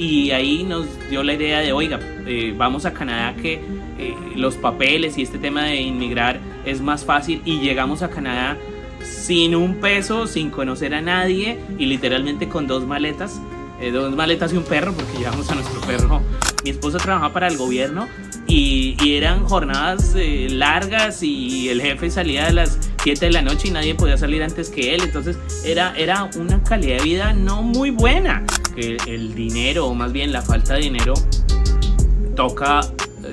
Y ahí nos dio la idea de, oiga, vamos a Canadá que los papeles y este tema de inmigrar es más fácil, y llegamos a Canadá sin un peso, sin conocer a nadie y literalmente con dos maletas y un perro, porque llevamos a nuestro perro. Mi esposa trabajaba para el gobierno y eran jornadas largas, y el jefe salía a las 7 de la noche y nadie podía salir antes que él. Entonces era una calidad de vida no muy buena. El dinero, o más bien la falta de dinero, toca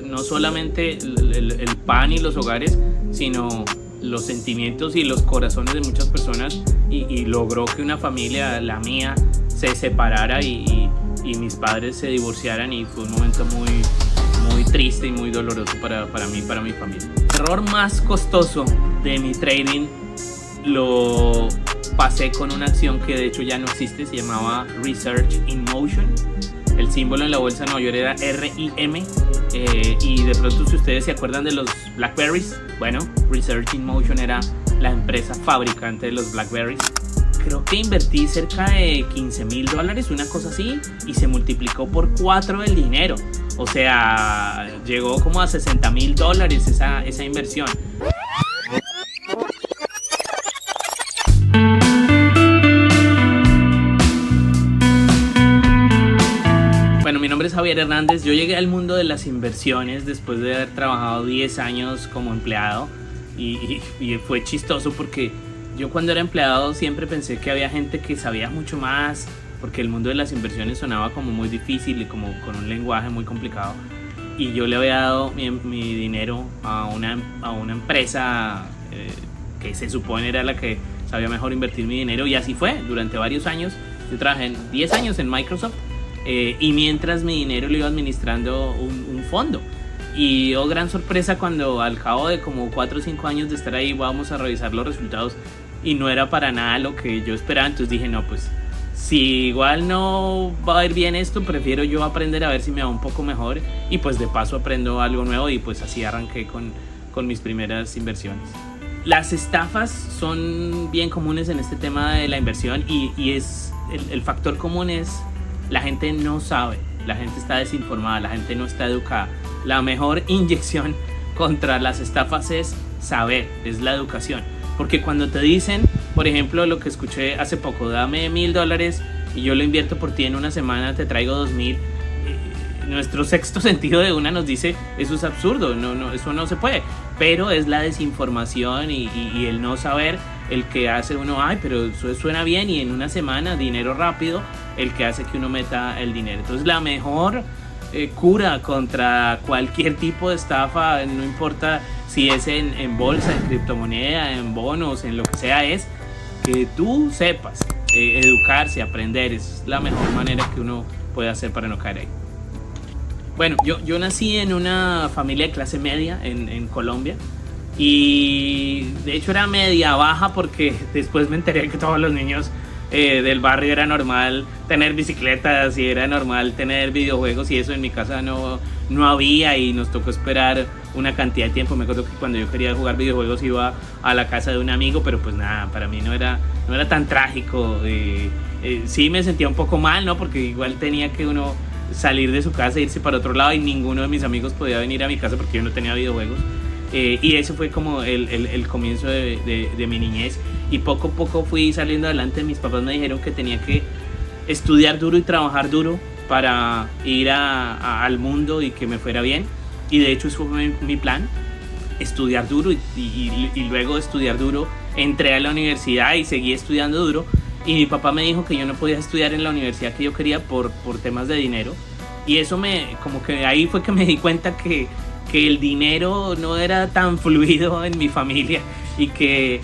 no solamente el pan y los hogares, sino los sentimientos y los corazones de muchas personas, y logró que una familia, la mía, se separara y mis padres se divorciaran, y fue un momento muy, muy triste y muy doloroso para mí y para mi familia. El error más costoso de mi trading lo pasé con una acción que de hecho ya no existe, se llamaba Research in Motion. El símbolo en la bolsa de Nueva York era RIM, y de pronto, si ustedes se acuerdan de los Blackberries, bueno, Research in Motion era la empresa fabricante de los Blackberries. Creo que invertí cerca de $15,000, una cosa así, y se multiplicó por 4 el dinero. O sea, llegó como a $60,000 esa inversión. Bueno, mi nombre es Javier Hernández. Yo llegué al mundo de las inversiones después de haber trabajado 10 años como empleado, y fue chistoso porque yo, cuando era empleado, siempre pensé que había gente que sabía mucho más, porque el mundo de las inversiones sonaba como muy difícil y como con un lenguaje muy complicado. Y yo le había dado mi dinero a una empresa que se supone era la que sabía mejor invertir mi dinero, y así fue durante varios años. Yo trabajé 10 años en Microsoft, y mientras mi dinero lo iba administrando un fondo. Y oh, gran sorpresa cuando al cabo de como 4 o 5 años de estar ahí vamos a revisar los resultados, y no era para nada lo que yo esperaba. Entonces dije, no, pues si igual no va a ir bien esto, prefiero yo aprender a ver si me va un poco mejor, y pues de paso aprendo algo nuevo, y pues así arranqué con mis primeras inversiones. Las estafas son bien comunes en este tema de la inversión, y es el factor común es la gente no sabe, la gente está desinformada, la gente no está educada. La mejor inyección contra las estafas es saber, es la educación. Porque cuando te dicen, por ejemplo, lo que escuché hace poco, dame $1,000 y yo lo invierto por ti en una semana, te traigo 2,000, nuestro sexto sentido de una nos dice, eso es absurdo, no, eso no se puede. Pero es la desinformación y el no saber el que hace uno, ay, pero eso suena bien, y en una semana, dinero rápido, el que hace que uno meta el dinero. Entonces la mejor cura contra cualquier tipo de estafa, no importa si es en bolsa, en criptomoneda, en bonos, en lo que sea, es que tú sepas educarse, aprender. Es la mejor manera que uno puede hacer para no caer ahí. Bueno, yo nací en una familia de clase media en Colombia, y de hecho era media baja, porque después me enteré que todos los niños del barrio era normal tener bicicletas, y era normal tener videojuegos, y eso en mi casa no había, y nos tocó esperar una cantidad de tiempo. Me acuerdo que cuando yo quería jugar videojuegos iba a la casa de un amigo, pero pues nada, para mí no era tan trágico. Sí me sentía un poco mal, ¿no? Porque igual tenía que uno salir de su casa e irse para otro lado, y ninguno de mis amigos podía venir a mi casa porque yo no tenía videojuegos. Y eso fue como el comienzo de mi niñez, y poco a poco fui saliendo adelante. Mis papás me dijeron que tenía que estudiar duro y trabajar duro para ir al mundo y que me fuera bien, y de hecho eso fue mi plan, estudiar duro, y luego de estudiar duro entré a la universidad y seguí estudiando duro. Y mi papá me dijo que yo no podía estudiar en la universidad que yo quería por temas de dinero, y eso como que ahí fue que me di cuenta que el dinero no era tan fluido en mi familia, y que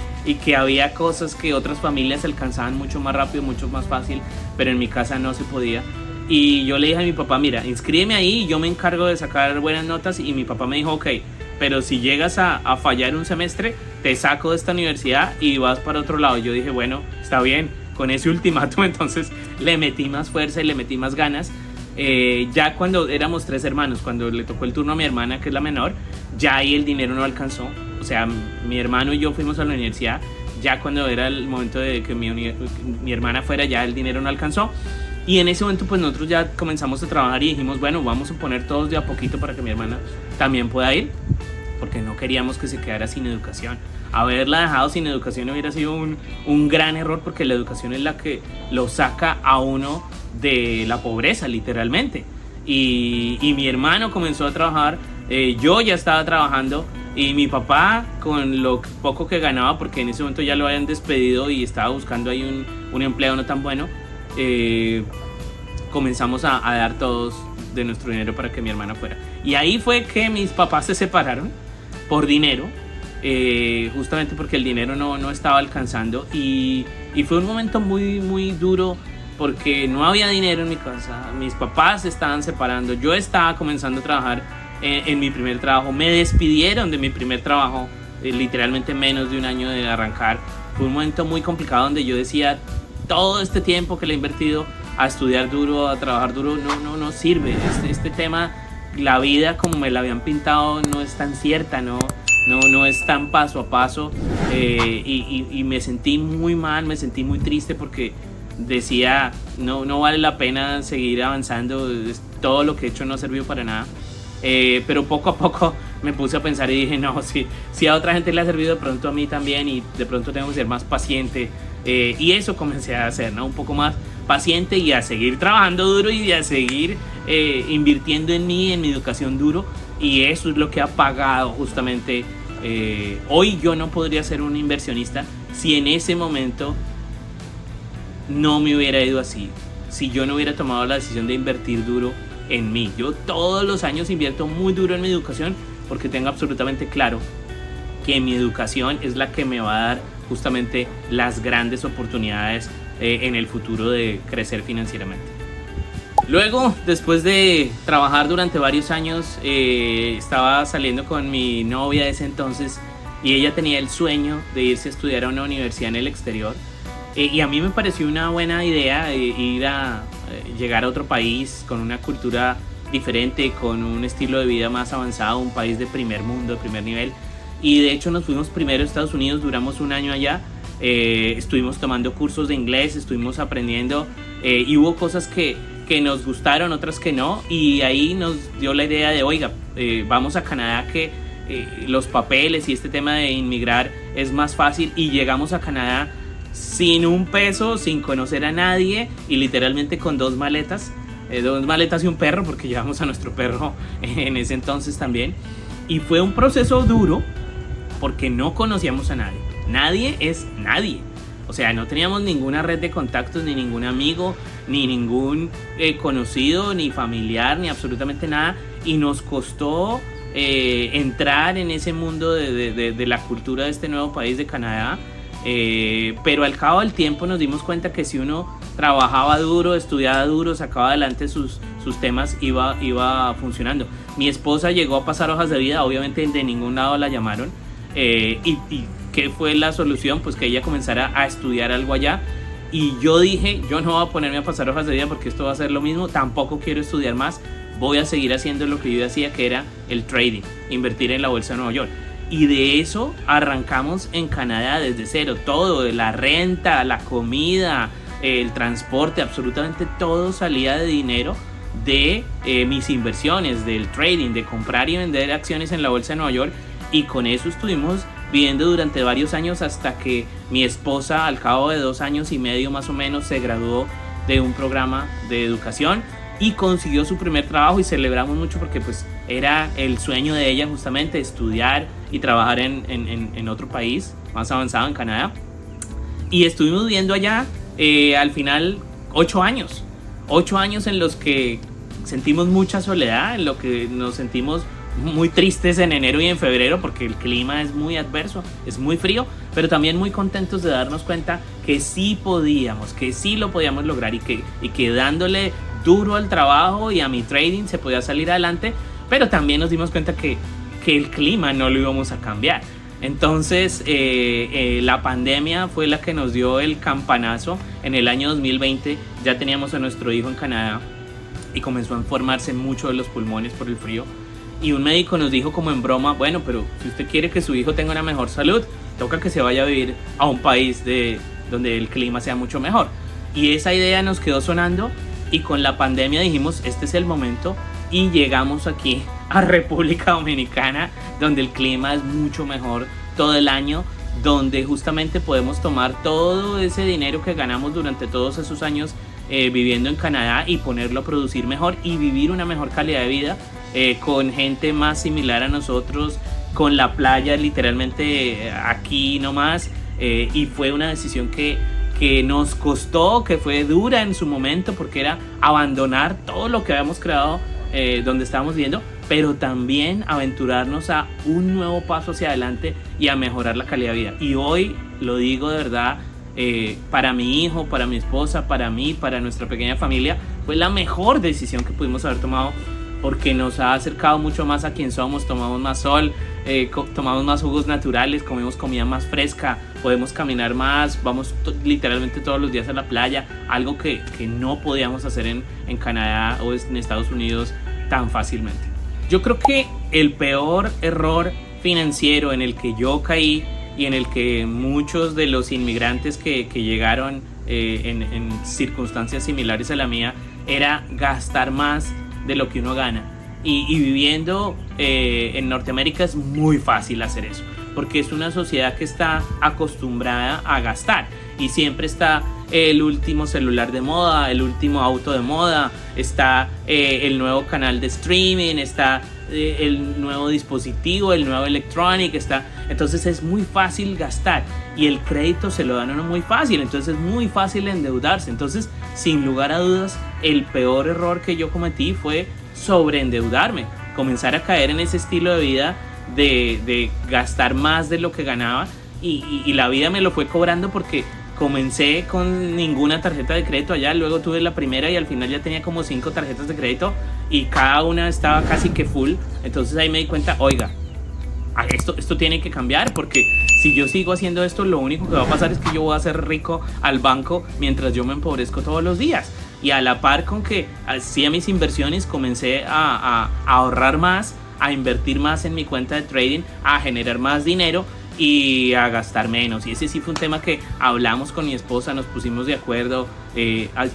había cosas que otras familias alcanzaban mucho más rápido, mucho más fácil, pero en mi casa no se podía. Y yo le dije a mi papá, mira, inscríbeme ahí y yo me encargo de sacar buenas notas. Y mi papá me dijo, ok, pero si llegas a fallar un semestre, te saco de esta universidad y vas para otro lado. Yo dije, bueno, está bien, con ese ultimátum. Entonces le metí más fuerza y le metí más ganas. Ya cuando éramos 3 hermanos, cuando le tocó el turno a mi hermana, que es la menor, ya ahí el dinero no alcanzó. O sea, mi hermano y yo fuimos a la universidad. Ya cuando era el momento de que mi hermana fuera, ya el dinero no alcanzó. Y en ese momento pues nosotros ya comenzamos a trabajar y dijimos, bueno, vamos a poner todos de a poquito para que mi hermana también pueda ir, porque no queríamos que se quedara sin educación. Haberla dejado sin educación hubiera sido un gran error, porque la educación es la que lo saca a uno de la pobreza, literalmente. Y mi hermano comenzó a trabajar, yo ya estaba trabajando, y mi papá, con lo poco que ganaba, porque en ese momento ya lo habían despedido y estaba buscando ahí un empleo no tan bueno, comenzamos a dar todos de nuestro dinero para que mi hermana fuera. Y ahí fue que mis papás se separaron por dinero, justamente porque el dinero no estaba alcanzando, y fue un momento muy, muy duro, porque no había dinero en mi casa, mis papás se estaban separando, yo estaba comenzando a trabajar en mi primer trabajo, me despidieron de mi primer trabajo, literalmente menos de un año de arrancar. Fue un momento muy complicado donde yo decía, todo este tiempo que le he invertido a estudiar duro, a trabajar duro, no sirve. Este tema, la vida como me la habían pintado no es tan cierta, no es tan paso a paso, y me sentí muy mal, me sentí muy triste, porque decía, no vale la pena seguir avanzando, todo lo que he hecho no ha servido para nada. Pero poco a poco me puse a pensar y dije, no, si a otra gente le ha servido, de pronto a mí también, y de pronto tengo que ser más paciente, y eso comencé a hacer, ¿no? Un poco más paciente, y a seguir trabajando duro, y a seguir invirtiendo en mí, en mi educación duro, y eso es lo que ha pagado justamente. Hoy yo no podría ser un inversionista si en ese momento no me hubiera ido así, si yo no hubiera tomado la decisión de invertir duro en mí. Yo todos los años invierto muy duro en mi educación, porque tengo absolutamente claro que mi educación es la que me va a dar justamente las grandes oportunidades en el futuro de crecer financieramente. Luego, después de trabajar durante varios años, estaba saliendo con mi novia de ese entonces, y ella tenía el sueño de irse a estudiar a una universidad en el exterior, y a mí me pareció una buena idea ir a llegar a otro país con una cultura diferente, con un estilo de vida más avanzado, un país de primer mundo, de primer nivel. Y de hecho nos fuimos primero a Estados Unidos, duramos un año allá, estuvimos tomando cursos de inglés, estuvimos aprendiendo, y hubo cosas que nos gustaron, otras que no, y ahí nos dio la idea de, oiga, vamos a Canadá, que los papeles y este tema de inmigrar es más fácil. Y llegamos a Canadá sin un peso, sin conocer a nadie, y literalmente con dos maletas y un perro, porque llevamos a nuestro perro en ese entonces también. Y fue un proceso duro, porque no conocíamos a nadie. Nadie es nadie. O sea, no teníamos ninguna red de contactos, ni ningún amigo, ni ningún conocido, ni familiar, ni absolutamente nada. Y nos costó entrar en ese mundo de la cultura de este nuevo país de Canadá. Pero al cabo del tiempo nos dimos cuenta que si uno trabajaba duro, estudiaba duro, sacaba adelante sus temas, iba funcionando. Mi esposa llegó a pasar hojas de vida, obviamente de ningún lado la llamaron, y ¿qué fue la solución? Pues que ella comenzara a estudiar algo allá. Y yo dije, yo no voy a ponerme a pasar hojas de vida, porque esto va a ser lo mismo, tampoco quiero estudiar más, voy a seguir haciendo lo que yo hacía, que era el trading, invertir en la bolsa de Nueva York. Y de eso arrancamos en Canadá desde cero, todo, de la renta, la comida, el transporte, absolutamente todo salía de dinero de mis inversiones, del trading, de comprar y vender acciones en la bolsa de Nueva York. Y con eso estuvimos viviendo durante varios años, hasta que mi esposa, al cabo de 2 años y medio más o menos, se graduó de un programa de educación y consiguió su primer trabajo, y celebramos mucho, porque pues era el sueño de ella justamente, estudiar y trabajar en otro país más avanzado, en Canadá. Y estuvimos viviendo allá al final 8 años en los que sentimos mucha soledad, en lo que nos sentimos muy tristes en enero y en febrero, porque el clima es muy adverso, es muy frío, pero también muy contentos de darnos cuenta que sí podíamos, que sí lo podíamos lograr, y que dándole duro al trabajo y a mi trading se podía salir adelante. Pero también nos dimos cuenta que el clima no lo íbamos a cambiar. Entonces la pandemia fue la que nos dio el campanazo. En el año 2020 ya teníamos a nuestro hijo en Canadá, y comenzó a enfermarse mucho de los pulmones por el frío. Y un médico nos dijo como en broma, bueno, pero si usted quiere que su hijo tenga una mejor salud, toca que se vaya a vivir a un país donde el clima sea mucho mejor. Y esa idea nos quedó sonando, y con la pandemia dijimos, este es el momento, y llegamos aquí a República Dominicana, donde el clima es mucho mejor todo el año, donde justamente podemos tomar todo ese dinero que ganamos durante todos esos años viviendo en Canadá y ponerlo a producir mejor y vivir una mejor calidad de vida con gente más similar a nosotros, con la playa literalmente aquí nomás, y fue una decisión que nos costó, que fue dura en su momento, porque era abandonar todo lo que habíamos creado donde estábamos viviendo, pero también aventurarnos a un nuevo paso hacia adelante y a mejorar la calidad de vida. Y hoy lo digo de verdad, para mi hijo, para mi esposa, para mí, para nuestra pequeña familia, fue la mejor decisión que pudimos haber tomado, porque nos ha acercado mucho más a quien somos. Tomamos más sol, tomamos más jugos naturales, comemos comida más fresca, podemos caminar más, vamos literalmente todos los días a la playa, algo que no podíamos hacer en Canadá o en Estados Unidos tan fácilmente. Yo creo que el peor error financiero en el que yo caí y en el que muchos de los inmigrantes que llegaron en circunstancias similares a la mía era gastar más de lo que uno gana. Y viviendo en Norteamérica es muy fácil hacer eso, porque es una sociedad que está acostumbrada a gastar y siempre está el último celular de moda, el último auto de moda, está el nuevo canal de streaming, está el nuevo dispositivo, el nuevo electronic, está. Entonces es muy fácil gastar y el crédito se lo dan a uno muy fácil, entonces es muy fácil endeudarse. Entonces, sin lugar a dudas, el peor error que yo cometí fue sobreendeudarme, comenzar a caer en ese estilo de vida de gastar más de lo que ganaba, y la vida me lo fue cobrando, porque comencé con ninguna tarjeta de crédito allá, luego tuve la primera y al final ya tenía como 5 tarjetas de crédito y cada una estaba casi que full. Entonces ahí me di cuenta, oiga, esto tiene que cambiar, porque si yo sigo haciendo esto, lo único que va a pasar es que yo voy a ser rico al banco mientras yo me empobrezco todos los días. Y a la par con que hacía mis inversiones, comencé a ahorrar más, a invertir más en mi cuenta de trading, a generar más dinero y a gastar menos. Y ese sí fue un tema que hablamos con mi esposa, nos pusimos de acuerdo,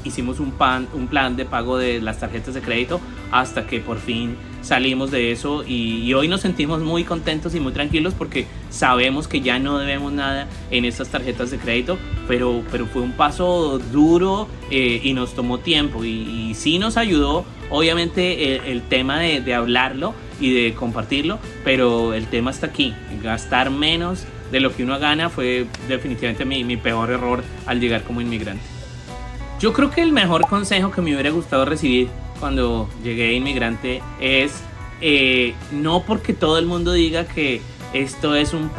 hicimos un plan de pago de las tarjetas de crédito hasta que por fin salimos de eso, y hoy nos sentimos muy contentos y muy tranquilos porque sabemos que ya no debemos nada en estas tarjetas de crédito, pero fue un paso duro y nos tomó tiempo, y sí nos ayudó obviamente el tema de hablarlo y de compartirlo, pero el tema está aquí. Gastar menos de lo que uno gana fue definitivamente mi peor error al llegar como inmigrante. Yo creo que el mejor consejo que me hubiera gustado recibir cuando llegué de inmigrante es no porque todo el mundo diga que esto es un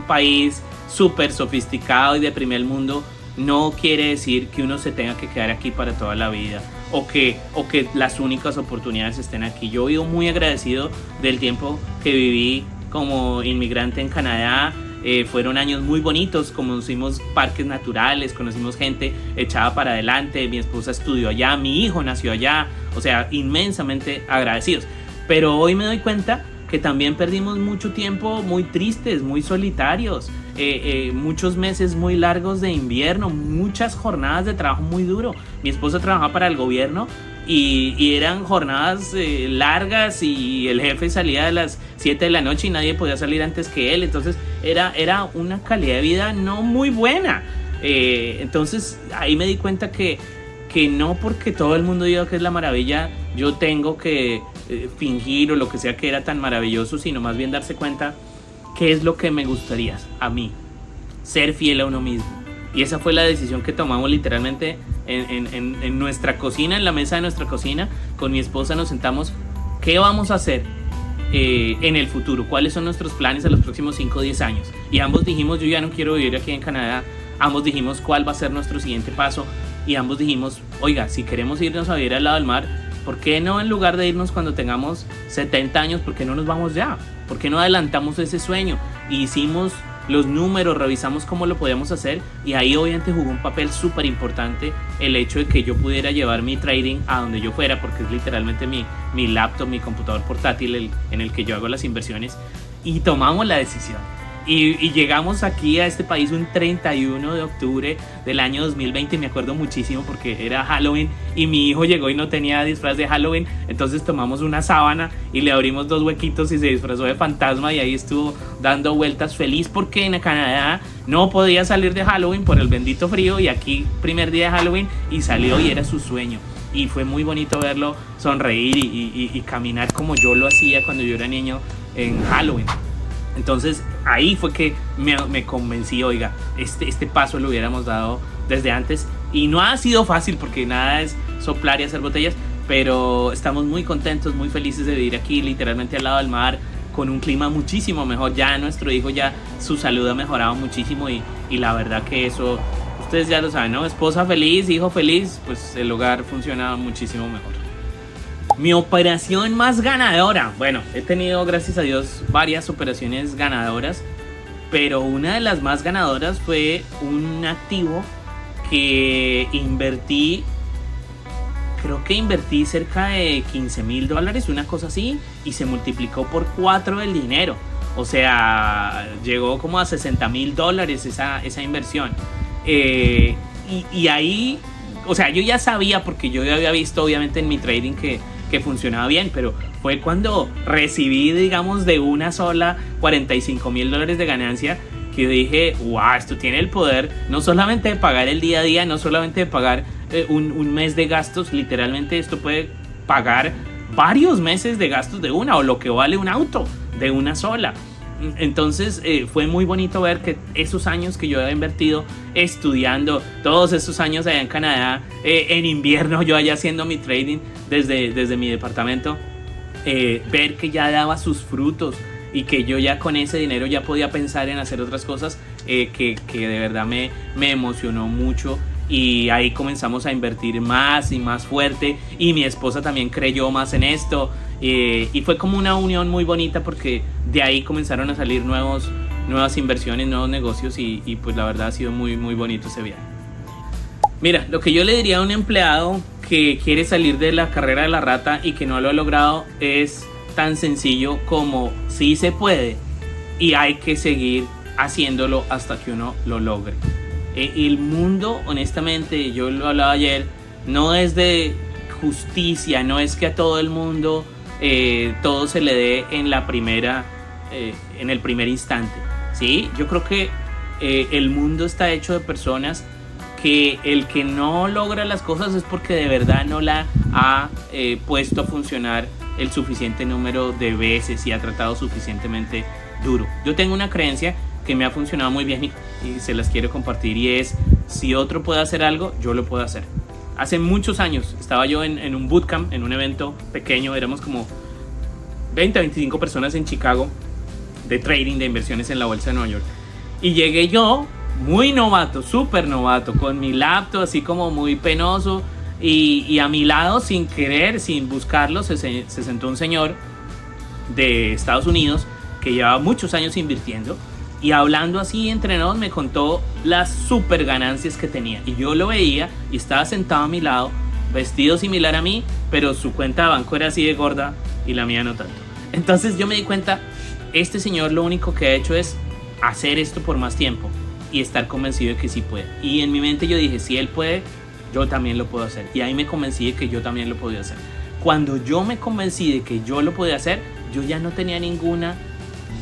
país súper sofisticado y de primer mundo, no quiere decir que uno se tenga que quedar aquí para toda la vida, o que las únicas oportunidades estén aquí. Yo vivo muy agradecido del tiempo que viví como inmigrante en Canadá. Fueron años muy bonitos, conocimos parques naturales, conocimos gente echada para adelante, mi esposa estudió allá, mi hijo nació allá, o sea, inmensamente agradecidos. Pero hoy me doy cuenta que también perdimos mucho tiempo muy tristes, muy solitarios, muchos meses muy largos de invierno, muchas jornadas de trabajo muy duro. Mi esposa trabajaba para el gobierno y eran jornadas largas, y el jefe salía a las 7 de la noche y nadie podía salir antes que él. Entonces era una calidad de vida no muy buena. Entonces ahí me di cuenta que no porque todo el mundo diga que es la maravilla, yo tengo que fingir o lo que sea que era tan maravilloso, sino más bien darse cuenta qué es lo que me gustaría a mí, ser fiel a uno mismo. Y esa fue la decisión que tomamos literalmente en nuestra cocina, en la mesa de nuestra cocina. Con mi esposa nos sentamos, ¿qué vamos a hacer en el futuro? ¿Cuáles son nuestros planes a los próximos 5 o 10 años? Y ambos dijimos, yo ya no quiero vivir aquí en Canadá. Ambos dijimos cuál va a ser nuestro siguiente paso. Y ambos dijimos, oiga, si queremos irnos a vivir al lado del mar, ¿por qué no, en lugar de irnos cuando tengamos 70 años, por qué no nos vamos ya? ¿Por qué no adelantamos ese sueño? Y hicimos los números, revisamos cómo lo podíamos hacer, y ahí obviamente jugó un papel súper importante el hecho de que yo pudiera llevar mi trading a donde yo fuera, porque es literalmente mi laptop, mi computador portátil en el que yo hago las inversiones. Y tomamos la decisión. Y llegamos aquí a este país un 31 de octubre del año 2020. Me acuerdo muchísimo porque era Halloween y mi hijo llegó y no tenía disfraz de Halloween. Entonces tomamos una sábana y le abrimos 2 huequitos y se disfrazó de fantasma. Y ahí estuvo dando vueltas feliz porque en Canadá no podía salir de Halloween por el bendito frío. Y aquí primer día de Halloween y salió y era su sueño. Y fue muy bonito verlo sonreír y caminar como yo lo hacía cuando yo era niño en Halloween. Entonces ahí fue que me convencí, oiga, este paso lo hubiéramos dado desde antes. Y no ha sido fácil porque nada es soplar y hacer botellas, pero estamos muy contentos, muy felices de vivir aquí, literalmente al lado del mar, con un clima muchísimo mejor. Ya nuestro hijo, ya su salud ha mejorado muchísimo y la verdad que eso, ustedes ya lo saben, ¿no? Esposa feliz, hijo feliz, pues el hogar funciona muchísimo mejor. Mi operación más ganadora. Bueno, he tenido, gracias a Dios, varias operaciones ganadoras, pero una de las más ganadoras fue un activo que invertí. Creo que invertí cerca de $15,000, una cosa así, y se multiplicó por 4 el dinero. O sea, llegó como a $60,000 esa inversión. Y ahí, o sea, yo ya sabía, porque yo ya había visto obviamente en mi trading que funcionaba bien, pero fue cuando recibí, digamos, de una sola $45,000 de ganancia, que dije, wow, esto tiene el poder no solamente de pagar el día a día, no solamente de pagar un mes de gastos, literalmente esto puede pagar varios meses de gastos de una, o lo que vale un auto de una sola. Entonces fue muy bonito ver que esos años que yo había invertido estudiando, todos esos años allá en Canadá, en invierno yo allá haciendo mi trading desde mi departamento, ver que ya daba sus frutos y que yo ya con ese dinero ya podía pensar en hacer otras cosas, que de verdad me emocionó mucho. Y ahí comenzamos a invertir más y más fuerte, y mi esposa también creyó más en esto, y fue como una unión muy bonita, porque de ahí comenzaron a salir nuevas inversiones, nuevos negocios, y pues la verdad ha sido muy muy bonito ese viaje. Mira, lo que yo le diría a un empleado que quiere salir de la carrera de la rata y que no lo ha logrado es tan sencillo como: sí se puede y hay que seguir haciéndolo hasta que uno lo logre. El mundo, honestamente, yo lo hablaba ayer, no es de justicia, no es que a todo el mundo todo se le dé en el primer instante, ¿sí? Yo creo que el mundo está hecho de personas que el que no logra las cosas es porque de verdad no la ha puesto a funcionar el suficiente número de veces y ha tratado suficientemente duro. Yo tengo una creencia que me ha funcionado muy bien y se las quiero compartir, y es: si otro puede hacer algo, yo lo puedo hacer. Hace muchos años estaba yo en un bootcamp, en un evento pequeño, éramos como 20 a 25 personas en Chicago, de trading, de inversiones en la bolsa de Nueva York, y llegué yo muy novato, súper novato, con mi laptop así como muy penoso, y a mi lado, sin querer, sin buscarlo, se sentó un señor de Estados Unidos que llevaba muchos años invirtiendo, y hablando así entre nos me contó las super ganancias que tenía, y yo lo veía y estaba sentado a mi lado, vestido similar a mí, pero su cuenta de banco era así de gorda y la mía no tanto. Entonces yo me di cuenta, este señor lo único que ha hecho es hacer esto por más tiempo y estar convencido de que sí puede. Y en mi mente yo dije, si él puede, yo también lo puedo hacer. Y ahí me convencí de que yo también lo podía hacer. Cuando yo me convencí de que yo lo podía hacer, yo ya no tenía ninguna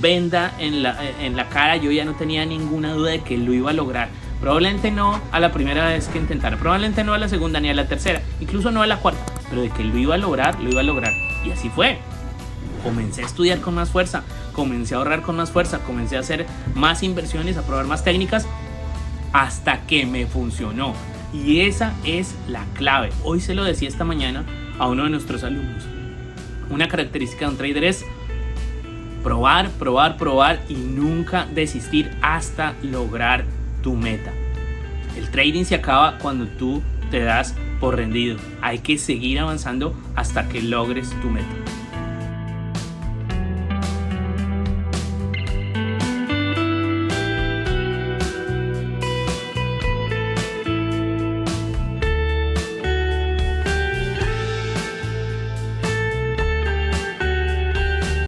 venda en la cara, yo ya no tenía ninguna duda de que lo iba a lograr. Probablemente no a la primera vez que intentara, probablemente no a la segunda ni a la tercera, incluso no a la cuarta, pero de que lo iba a lograr, lo iba a lograr. Y así fue. Comencé a estudiar con más fuerza, comencé a ahorrar con más fuerza, comencé a hacer más inversiones, a probar más técnicas, hasta que me funcionó. Y esa es la clave. Hoy se lo decía esta mañana a uno de nuestros alumnos. Una característica de un trader es probar, probar, probar y nunca desistir hasta lograr tu meta. El trading se acaba cuando tú te das por rendido. Hay que seguir avanzando hasta que logres tu meta.